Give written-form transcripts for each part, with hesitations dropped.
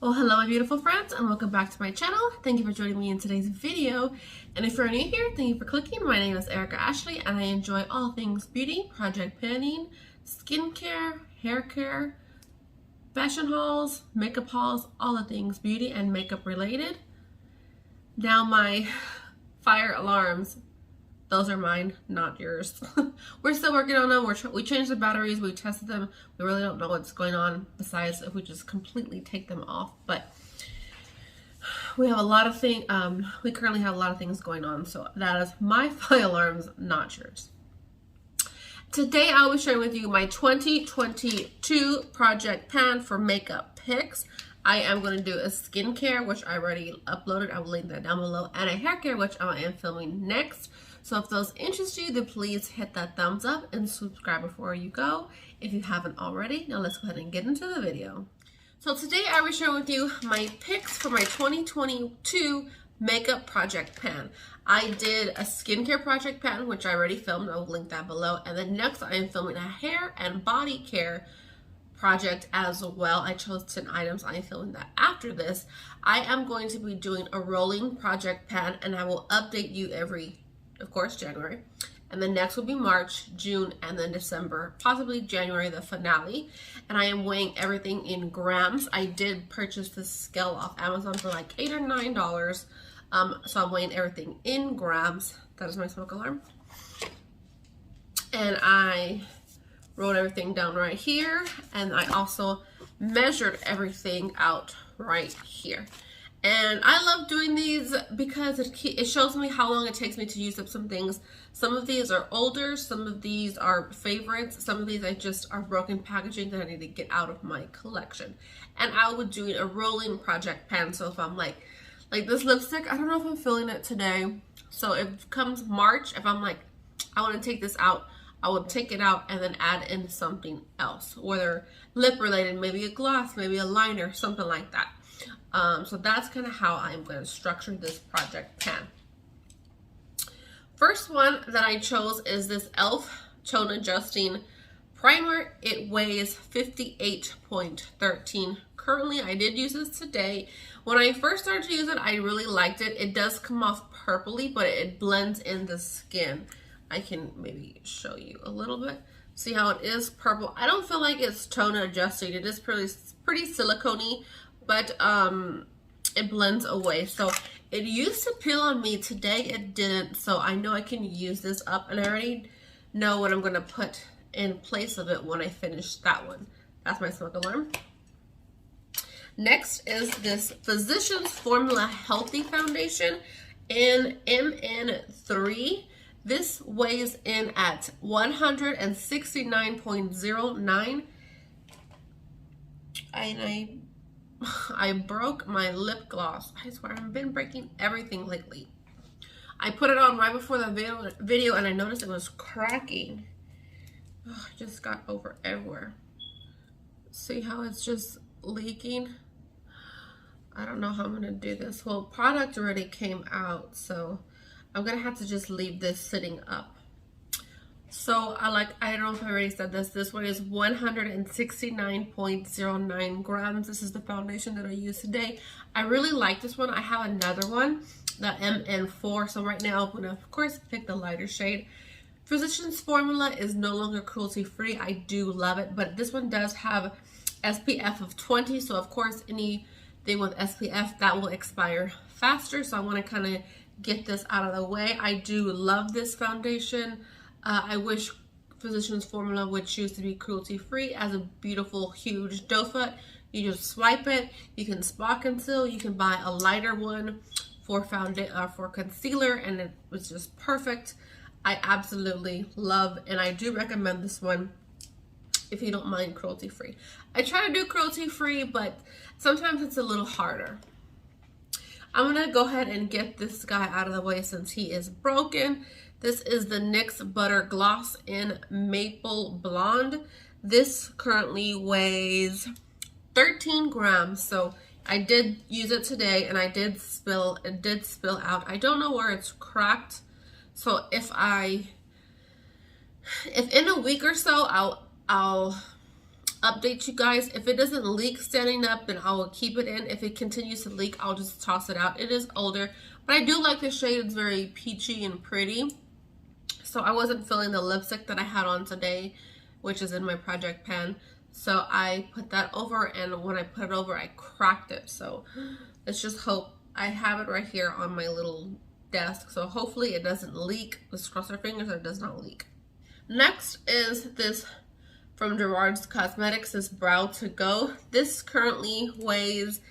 Well, hello my beautiful friends and welcome back to my channel. Thank you for joining me in today's video. And if you're new here, thank you for clicking. My name is Erica Ashley and I enjoy all things beauty, project planning, skincare, hair care, fashion hauls, makeup hauls, all the things beauty and makeup related. Now my fire alarms, those are mine, not yours. We're still working on them. We changed the batteries, we tested them. We really don't know what's going on besides if we just completely take them off. But we have a lot of things, we currently have a lot of things going on. So that is my fire alarms, not yours. Today I will be sharing with you my 2022 project pan for makeup picks. I am going to do a skincare, which I already uploaded. I will link that down below. And a hair care, which I am filming next. So if those interest you, then please hit that thumbs up and subscribe before you go if you haven't already. Now let's go ahead and get into the video. So today I will share with you my picks for my 2022 makeup project pan. I did a skincare project pan, which I already filmed. I will link that below. And then next I am filming a hair and body care project as well. I chose 10 items. I am filming that after this. I am going to be doing a rolling project pan and I will update you every, of course, January. And then next will be March, June, and then December, possibly January, the finale. And I am weighing everything in grams. I did purchase this scale off Amazon for like $8 or $9. So I'm weighing everything in grams. That is my smoke alarm. And I wrote everything down right here, and I also measured everything out right here. And I love doing these because it shows me how long it takes me to use up some things. Some of these are older, some of these are favorites, some of these I just are broken packaging that I need to get out of my collection. And I would do a rolling project pan. So if I'm like this lipstick, I don't know if I'm feeling it today. So if it comes March, if I'm like, I want to take this out, I would take it out and then add in something else, whether lip related, maybe a gloss, maybe a liner, something like that. So that's kind of how I'm going to structure this project pan. First one that I chose is this e.l.f. Tone Adjusting Primer. It weighs 58.13. Currently, I did use this today. When I first started to use it, I really liked it. It does come off purpley, but it blends in the skin. I can maybe show you a little bit. See how it is purple. I don't feel like it's tone adjusting. It is pretty silicone-y, but it blends away. So it used to peel on me. Today it didn't. So I know I can use this up, and I already know what I'm going to put in place of it when I finish that one. That's my smoke alarm. Next is this Physicians Formula Healthy Foundation in MN3. This weighs in at 169.09. And I broke my lip gloss. I swear I've been breaking everything lately. I put it on right before the video and I noticed it was cracking. Oh, it just got over everywhere. See how it's just leaking? I don't know how I'm gonna do this. Well, product already came out, so I'm gonna have to just leave this sitting up. So I don't know if I already said this. This one is 169.09 grams. This is the foundation that I use today. I really like this one. I have another one, the MN4. So right now I'm gonna, of course, pick the lighter shade. Physicians Formula is no longer cruelty free. I do love it, but this one does have SPF of 20. So of course, anything with SPF that will expire faster. So I want to kind of get this out of the way. I do love this foundation. I wish Physicians Formula would choose to be cruelty free. As a beautiful huge doe foot, you just swipe it. You can spot conceal. You can buy a lighter one for concealer, and it was just perfect. I absolutely love, and I do recommend this one if you don't mind cruelty free. I try to do cruelty free, but sometimes it's a little harder. I'm gonna go ahead and get this guy out of the way since he is broken. This is the NYX Butter Gloss in Maple Blonde. This currently weighs 13 grams. So I did use it today and it did spill out. I don't know where it's cracked. So if in a week or so, I'll update you guys. If it doesn't leak standing up, then I will keep it in. If it continues to leak, I'll just toss it out. It is older, but I do like the shade. It's very peachy and pretty. So I wasn't feeling the lipstick that I had on today, which is in my project pan. So I put that over, and when I put it over, I cracked it. So let's just hope. I have it right here on my little desk, so hopefully it doesn't leak. Let's cross our fingers that it does not leak. Next is this from Gerard's Cosmetics, this Brow to Go. This currently weighs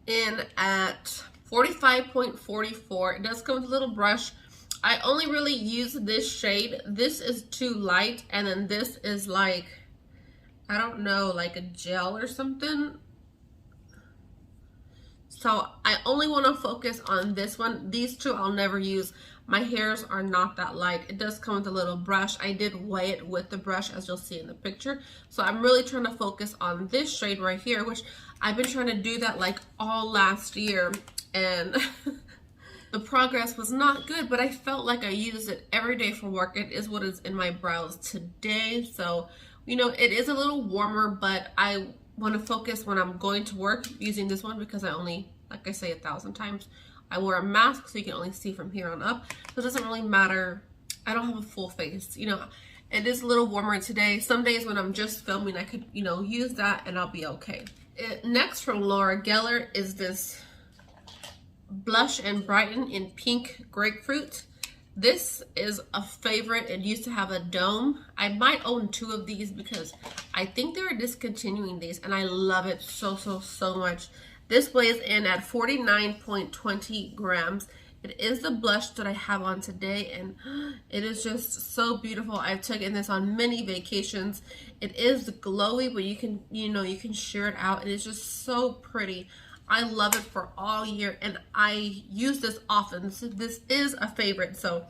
in at 45.44. It does come with a little brush. I only really use this shade. This is too light, and then this is like, I don't know, like a gel or something. So I only want to focus on this one. These two I'll never use. My hairs are not that light. It does come with a little brush. I did weigh it with the brush, as you'll see in the picture. So I'm really trying to focus on this shade right here, which I've been trying to do that like all last year. And the progress was not good, but I felt like I used it every day for work. It is what is in my brows today. So, you know, it is a little warmer, but I want to focus when I'm going to work using this one, because I only, like I say 1,000 times, I wear a mask, so you can only see from here on up. So it doesn't really matter. I don't have a full face, you know. It is a little warmer today. Some days when I'm just filming, I could, you know, use that and I'll be okay. Next from Gellar is this Blush and Brighten in Pink Grapefruit. This is a favorite. It used to have a dome. I might own 2 of these because I think they were discontinuing these, and I love it so much. This weighs in at 49.20 grams. It is the blush that I have on today, and it is just so beautiful. I've taken this on many vacations. It is glowy, but you can, you know, you can sheer it out. It is just so pretty. I love it for all year, and I use this often. This is a favorite, so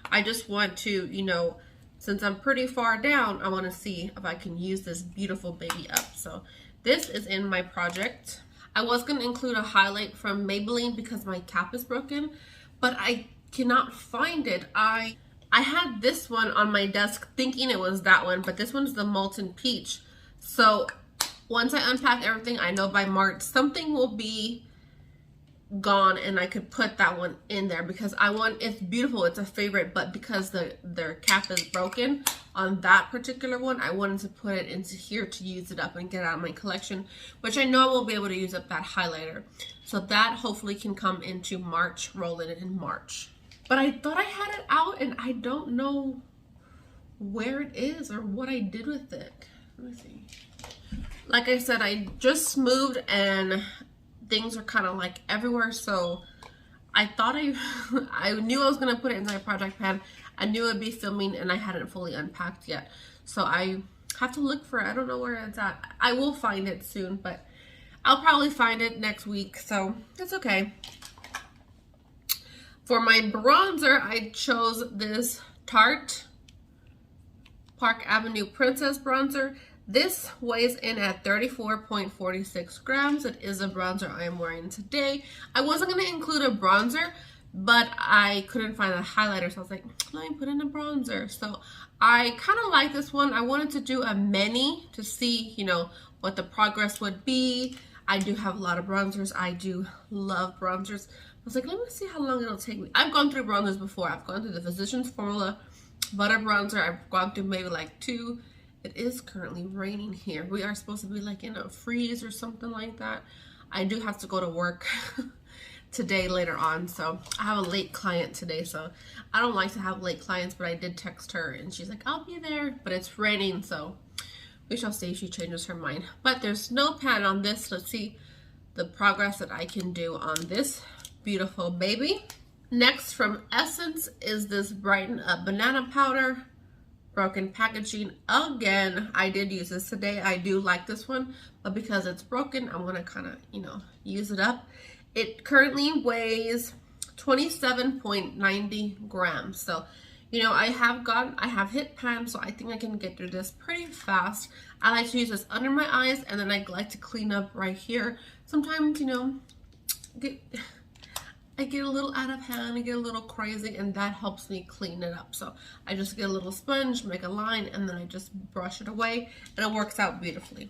I just want to, you know, since I'm pretty far down, I want to see if I can use this beautiful baby up. So this is in my project. I was going to include a highlight from Maybelline because my cap is broken, but I cannot find it. I had this one on my desk thinking it was that one, but this one's the Molten Peach. So once I unpack everything, I know by March something will be gone, and I could put that one in there because I want, it's beautiful, it's a favorite, but because their cap is broken on that particular one, I wanted to put it into here to use it up and get it out of my collection, which I know I won't be able to use up that highlighter. So that hopefully can come into March, roll it in March. But I thought I had it out, and I don't know where it is or what I did with it. Let me see. Like I said, I just moved and things are kind of like everywhere, so I thought I knew I was going to put it in my project pan. I knew it would be filming, and I hadn't fully unpacked yet. So I have to look for it. I don't know where it's at. I will find it soon, but I'll probably find it next week, so it's okay. For my bronzer, I chose this Tarte Park Avenue Princess Bronzer. This weighs in at 34.46 grams. It is a bronzer I am wearing today. I wasn't going to include a bronzer, but I couldn't find a highlighter, so I was like, let me put in a bronzer. So I kind of like this one. I wanted to do a mini to see, you know, what the progress would be. I do have a lot of bronzers. I do love bronzers. I was like, let me see how long it'll take me. I've gone through bronzers before. I've gone through the Physicians Formula Butter Bronzer. I've gone through maybe like 2. It is currently raining here. We are supposed to be like in a freeze or something like that. I do have to go to work today later on, so I have a late client today, so I don't like to have late clients, but I did text her and she's like, I'll be there, but it's raining, so we shall see if she changes her mind. But there's no pan on this. Let's see the progress that I can do on this beautiful baby. Next from Essence is this Brighten Up Banana Powder. Broken packaging again. I did use this today. I do like this one, but because it's broken, I'm gonna kind of, you know, use it up. It currently weighs 27.90 grams. So, you know, I have hit pan, so I think I can get through this pretty fast. I like to use this under my eyes, and then I like to clean up right here. Sometimes, you know, I get a little out of hand, I get a little crazy, and that helps me clean it up. So I just get a little sponge, make a line, and then I just brush it away, and it works out beautifully.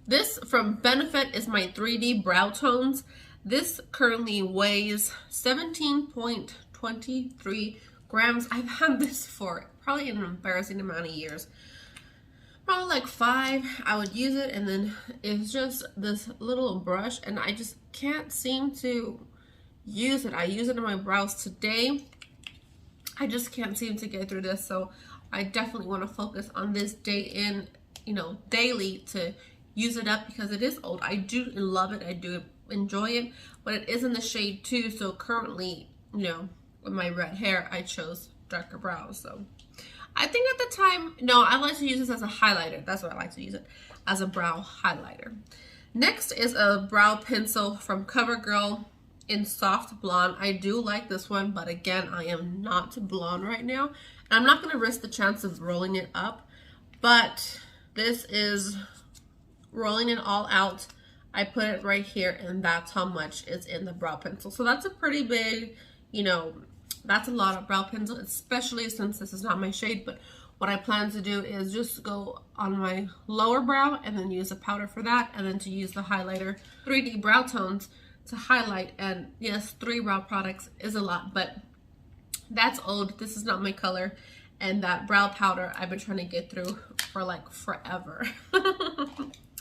This from Benefit is my 3D BROWtones. This currently weighs 17.23 grams. I've had this for probably an embarrassing amount of years. Probably like 5. I would use it, and then it's just this little brush, and I just can't seem to use it. I use it in my brows today. I just can't seem to get through this, so I definitely want to focus on this day in, daily to use it up, because it is old. I do love it. I do enjoy it, but it is in the shade 2, so currently, with my red hair, I chose darker brows. So I think at the time, no, I like to use this as a highlighter. That's what I like to use it, as a brow highlighter. Next is a brow pencil from Covergirl in Soft Blonde. I do like this one, but again, I am not blonde right now. And I'm not going to risk the chance of rolling it up, but this is rolling it all out. I put it right here, and that's how much is in the brow pencil. So that's a pretty big, that's a lot of brow pencil, especially since this is not my shade. But what I plan to do is just go on my lower brow and then use a powder for that, and then to use the highlighter 3D BROWtones to highlight. And yes, 3 brow products is a lot, but that's old. This is not my color. And that brow powder I've been trying to get through for like forever.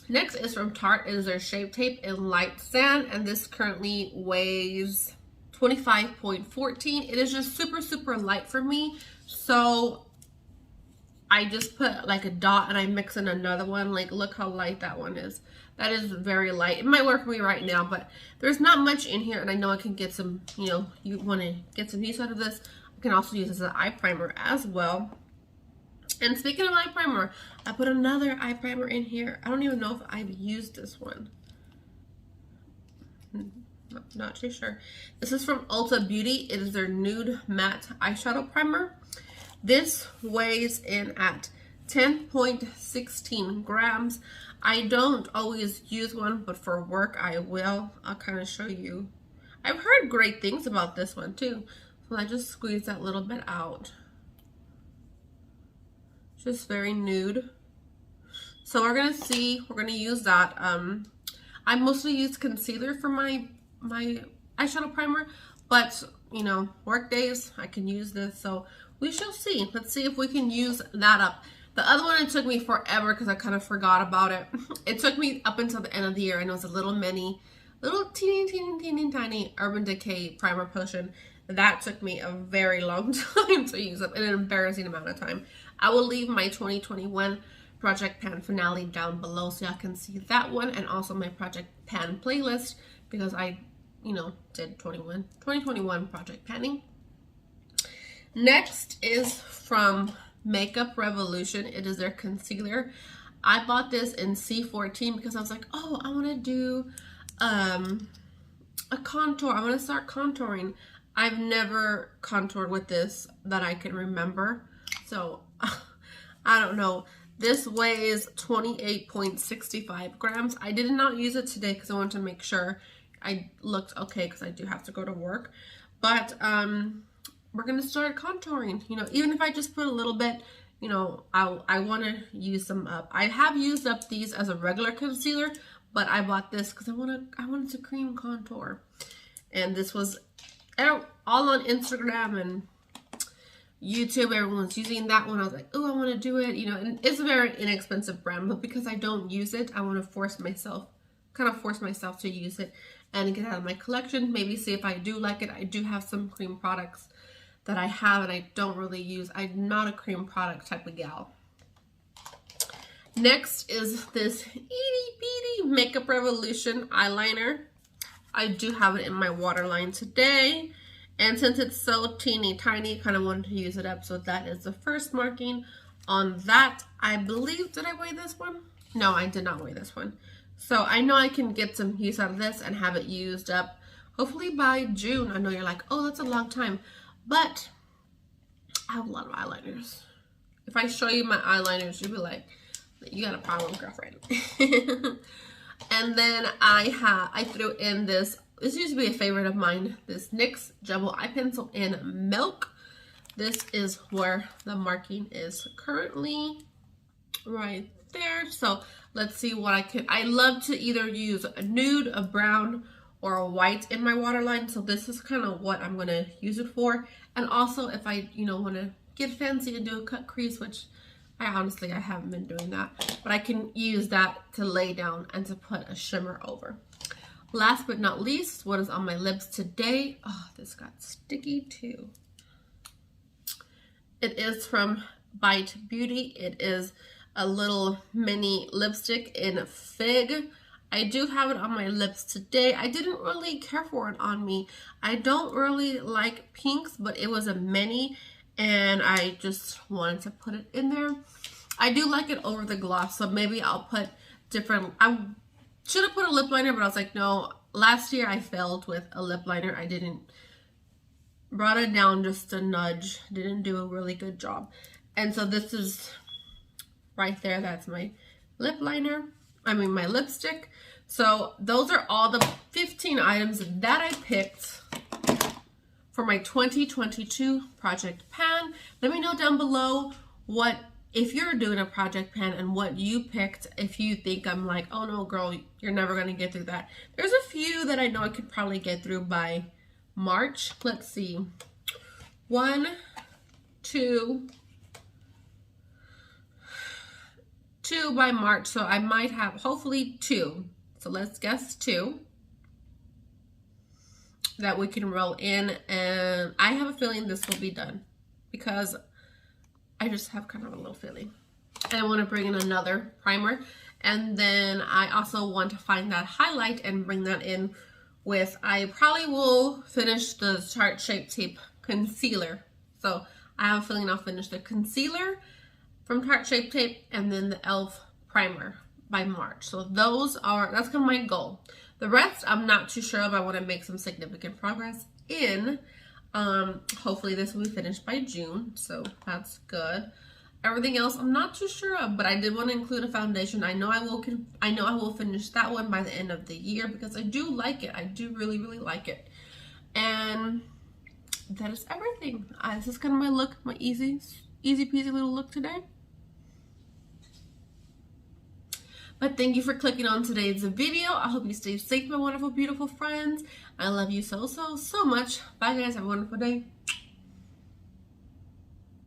Next is from Tarte. It is their Shape Tape in Light Sand, and this currently weighs 25.14. It is just super, super light for me. So I just put like a dot and I mix in another one. Like, look how light that one is. That is very light. It might work for me right now, but there's not much in here, and I know I can get some, you want to get some use out of this. I can also use this as an eye primer as well. And speaking of eye primer, I put another eye primer in here. I don't even know if I've used this one. Not too sure. This is from Ulta Beauty. It is their Nude Matte Eyeshadow Primer. This weighs in at 10.16 grams. I don't always use one, but for work I will. I'll kind of show you. I've heard great things about this one too. So I just squeeze that little bit out. Just very nude. So we're gonna use that. I mostly use concealer for my eyeshadow primer, but work days I can use this, so we shall see. Let's see if we can use that up. The other one, it took me forever because I kind of forgot about it. It took me up until the end of the year, and it was a little teeny tiny Urban Decay primer potion. That took me a very long time to use up, an embarrassing amount of time. I will leave my 2021 Project Pan finale down below so y'all can see that one, and also my Project Pan playlist, because I did 2021 Project Panning. Next is from Makeup Revolution. It is their concealer. I bought this in C14 because I was like, oh, I want to do a contour. I want to start contouring. I've never contoured with this that I can remember. So I don't know. This weighs 28.65 grams. I did not use it today because I wanted to make sure I looked okay, because I do have to go to work. But we're going to start contouring. Even if I just put a little bit, I want to use some up. I have used up these as a regular concealer, but I bought this because I wanted to cream contour. And this was all on Instagram and YouTube. Everyone's using that one. I was like, oh, I want to do it. And it's a very inexpensive brand, but because I don't use it, I want to force myself to use it and get it out of my collection. Maybe see if I do like it. I do have some cream products that I have and I don't really use. I'm not a cream product type of gal. Next is this itty bitty Makeup Revolution eyeliner. I do have it in my waterline today, and since it's so teeny tiny, kind of wanted to use it up. So that is the first marking on that. I believe, did I weigh this one? No, I did not weigh this one. So I know I can get some use out of this and have it used up hopefully by June. I know you're like, oh, that's a long time, but I have a lot of eyeliners. If I show you my eyeliners, you'll be like, you got a problem, girlfriend. And then I threw in this used to be a favorite of mine, this NYX Jumbo Eye Pencil in Milk. This is where the marking is currently right there. So Let's see what I love to either use a nude, a brown, or a white in my waterline. So this is kind of what I'm going to use it for. And also if I, want to get fancy and do a cut crease, which I haven't been doing that. But I can use that to lay down and to put a shimmer over. Last but not least, what is on my lips today? Oh, this got sticky too. It is from Bite Beauty. It is a little mini lipstick in Fig. I do have it on my lips today. I didn't really care for it on me. I don't really like pinks, but it was a mini and I just wanted to put it in there. I do like it over the gloss, so maybe I'll put different. I should have put a lip liner, but I was like, no. Last year I failed with a lip liner. I brought it down just a nudge. Didn't do a really good job. And so this is right there. That's my lip liner. I mean my lipstick. So those are all the 15 items that I picked for my 2022 project pan. Let me know down below if you're doing a project pan and what you picked. If you think I'm like, oh no girl, you're never gonna get through that. There's a few that I know I could probably get through by March. Let's see. 1, 2 by March. So I might have hopefully 2. So let's guess 2 that we can roll in, and I have a feeling this will be done because I just have kind of a little feeling. And I want to bring in another primer, and then I also want to find that highlight and bring that in with, I probably will finish the Tarte Shape Tape concealer. So I have a feeling I'll finish the concealer from Tarte Shape Tape and then the e.l.f. primer by March. So that's kind of my goal. The rest I'm not too sure of. I want to make some significant progress in. Hopefully this will be finished by June, so that's good. Everything else I'm not too sure of, but I did want to include a foundation. I know I will finish that one by the end of the year because I do like it. I do really, really like it. And that is everything. This is kind of my look, my easy peasy little look today. But thank you for clicking on today's video. I hope you stay safe, my wonderful, beautiful friends. I love you so, so, so much. Bye, guys. Have a wonderful day.